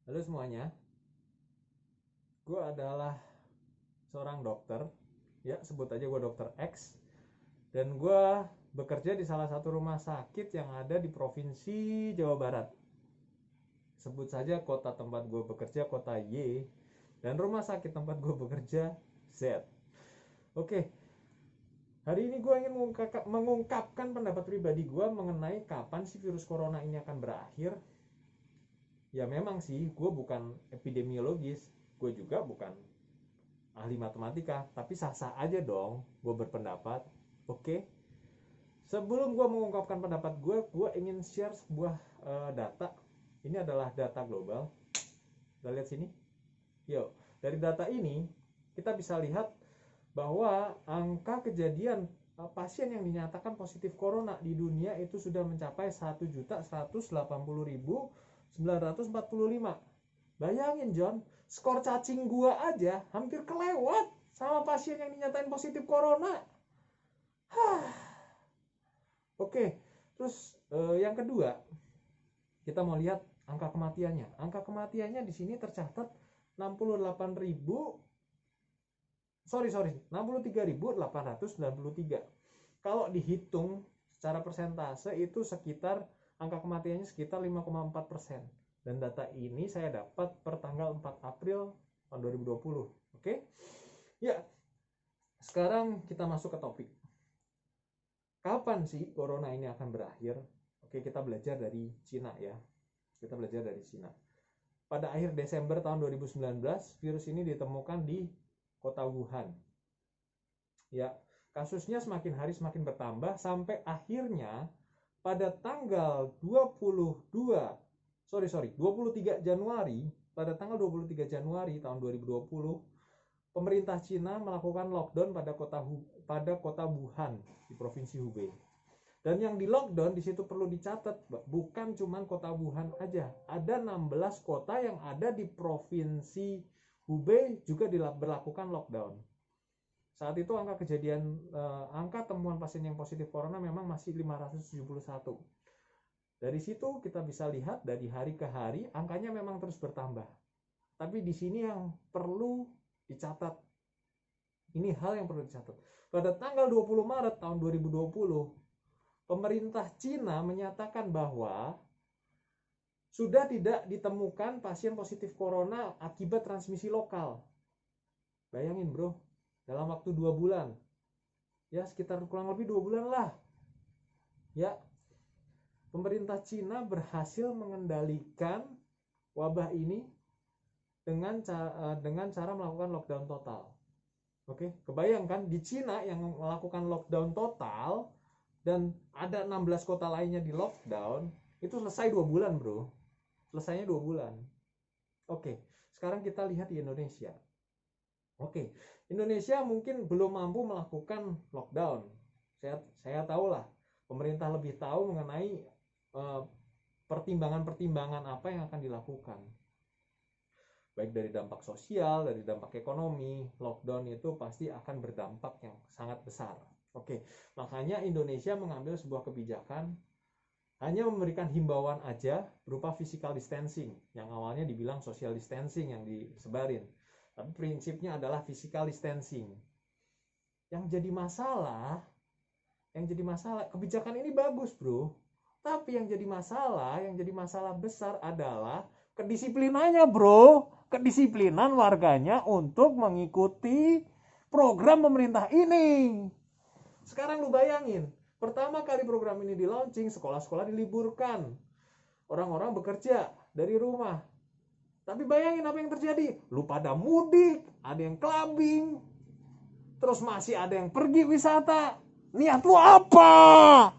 Halo semuanya, gue adalah seorang dokter, ya sebut aja gue dokter X, dan gue bekerja di salah satu rumah sakit yang ada di provinsi Jawa Barat. Sebut saja kota tempat gue bekerja kota Y, dan rumah sakit tempat gue bekerja Z. Oke, hari ini gue ingin mengungkapkan pendapat pribadi gue mengenai kapan sih virus corona ini akan berakhir. Ya memang sih, gue bukan epidemiologis, gue juga bukan ahli matematika, tapi sah-sah aja dong gue berpendapat. Oke, sebelum gue mengungkapkan pendapat gue ingin share sebuah data. Ini adalah data global. Kita lihat sini. Yuk, dari data ini kita bisa lihat bahwa angka kejadian pasien yang dinyatakan positif corona di dunia itu sudah mencapai 1.180.945. Bayangin John, skor cacing gua aja hampir kelewat sama pasien yang dinyatain positif corona. Oke, terus yang kedua, kita mau lihat angka kematiannya. Angka kematiannya di sini tercatat 63.893. Kalau dihitung secara persentase itu sekitar angka kematiannya sekitar 5,4%. Dan data ini saya dapat per tanggal 4 April tahun 2020. Oke? Ya, sekarang kita masuk ke topik. Kapan sih corona ini akan berakhir? Oke, kita belajar dari Cina ya. Kita belajar dari Cina. Pada akhir Desember tahun 2019, virus ini ditemukan di kota Wuhan. Ya, kasusnya semakin hari semakin bertambah sampai akhirnya pada tanggal 23 Januari, pada tanggal 23 Januari tahun 2020, pemerintah Cina melakukan lockdown pada kota Wuhan di provinsi Hubei. Dan yang di lockdown di situ perlu dicatat, bukan cuma kota Wuhan aja, ada 16 kota yang ada di provinsi Hubei juga diberlakukan lockdown. Saat itu angka temuan pasien yang positif corona memang masih 571. Dari situ kita bisa lihat dari hari ke hari angkanya memang terus bertambah. Tapi di sini yang perlu dicatat, ini hal yang perlu dicatat. Pada tanggal 20 Maret tahun 2020, pemerintah Cina menyatakan bahwa sudah tidak ditemukan pasien positif corona akibat transmisi lokal. Bayangin bro, dalam waktu 2 bulan, ya sekitar kurang lebih 2 bulan lah, ya pemerintah Cina berhasil mengendalikan wabah ini dengan cara melakukan lockdown total. Oke, kebayangkan di Cina yang melakukan lockdown total dan ada 16 kota lainnya di lockdown, itu selesai 2 bulan bro. Selesainya 2 bulan. Oke, sekarang kita lihat di Indonesia. Oke, Indonesia mungkin belum mampu melakukan lockdown. Saya tahu lah, pemerintah lebih tahu mengenai pertimbangan-pertimbangan apa yang akan dilakukan. Baik dari dampak sosial, dari dampak ekonomi, lockdown itu pasti akan berdampak yang sangat besar. Oke, makanya Indonesia mengambil sebuah kebijakan hanya memberikan himbauan aja berupa physical distancing, yang awalnya dibilang social distancing yang disebarin. Tapi prinsipnya adalah physical distancing. Yang jadi masalah, kebijakan ini bagus bro. Tapi yang jadi masalah besar adalah kedisiplinannya bro. Kedisiplinan warganya untuk mengikuti program pemerintah ini. Sekarang lu bayangin, pertama kali program ini di launching, sekolah-sekolah diliburkan. Orang-orang bekerja dari rumah. Tapi bayangin apa yang terjadi. Lu pada mudik, ada yang clubbing, terus masih ada yang pergi wisata. Niat lu apa?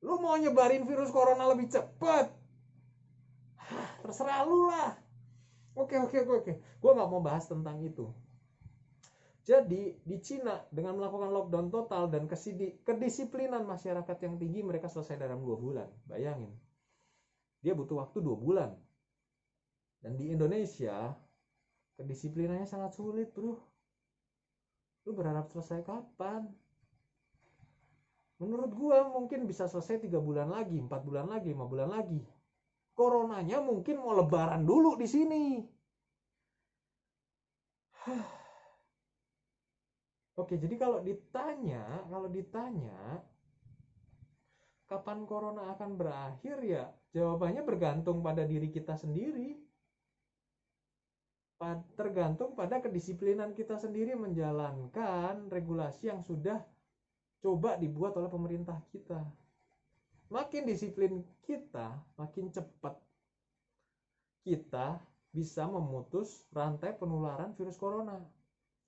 Lu mau nyebarin virus corona lebih cepat? Terserah lu lah. Oke. Gue gak mau bahas tentang itu. Jadi di Cina dengan melakukan lockdown total dan kedisiplinan masyarakat yang tinggi, mereka selesai dalam 2 bulan. Bayangin, dia butuh waktu 2 bulan. Dan di Indonesia kedisiplinannya sangat sulit bro. Lu berharap selesai kapan? Menurut gua mungkin bisa selesai 3 bulan lagi, 4 bulan lagi, 5 bulan lagi. Coronanya mungkin mau lebaran dulu di sini. Oke, jadi kalau ditanya kapan corona akan berakhir, ya jawabannya bergantung pada diri kita sendiri. Tergantung pada kedisiplinan kita sendiri menjalankan regulasi yang sudah coba dibuat oleh pemerintah kita. Makin disiplin kita, makin cepat kita bisa memutus rantai penularan virus corona.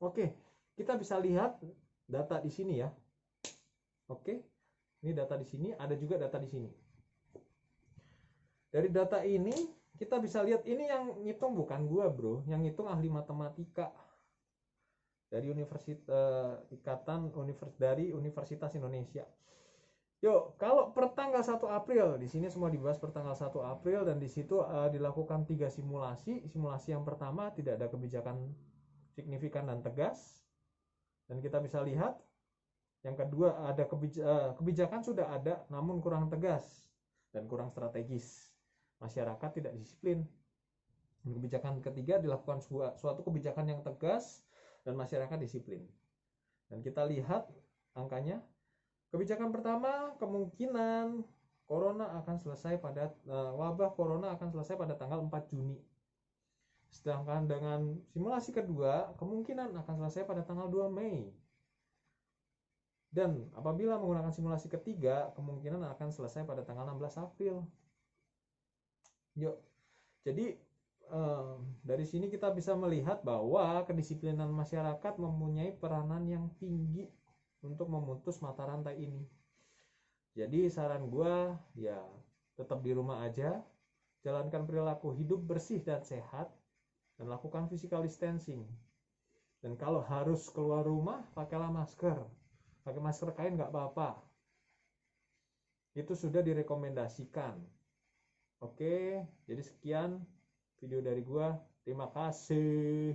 Oke, kita bisa lihat data di sini ya. Oke, ini data di sini, ada juga data di sini. Dari data ini kita bisa lihat, ini yang ngitung bukan gua bro, yang ngitung ahli matematika dari Universitas Indonesia. Yuk, kalau per tanggal 1 April, di sini semua dibahas per tanggal 1 April, dan di situ dilakukan 3 simulasi. Simulasi yang pertama tidak ada kebijakan signifikan dan tegas, dan kita bisa lihat. Yang kedua, ada kebijakan sudah ada namun kurang tegas dan kurang strategis. Masyarakat tidak disiplin. Kebijakan ketiga, dilakukan suatu kebijakan yang tegas dan masyarakat disiplin. Dan kita lihat angkanya. Kebijakan pertama, kemungkinan corona akan selesai pada wabah corona akan selesai pada tanggal 4 Juni. Sedangkan dengan simulasi kedua, kemungkinan akan selesai pada tanggal 2 Mei. Dan apabila menggunakan simulasi ketiga, kemungkinan akan selesai pada tanggal 16 April. Yuk, jadi dari sini kita bisa melihat bahwa kedisiplinan masyarakat mempunyai peranan yang tinggi untuk memutus mata rantai ini. Jadi saran gue, ya tetap di rumah aja, jalankan perilaku hidup bersih dan sehat, dan lakukan physical distancing. Dan kalau harus keluar rumah, pakailah masker. Pakai masker kain nggak apa-apa. Itu sudah direkomendasikan. Oke, jadi sekian video dari gua. Terima kasih.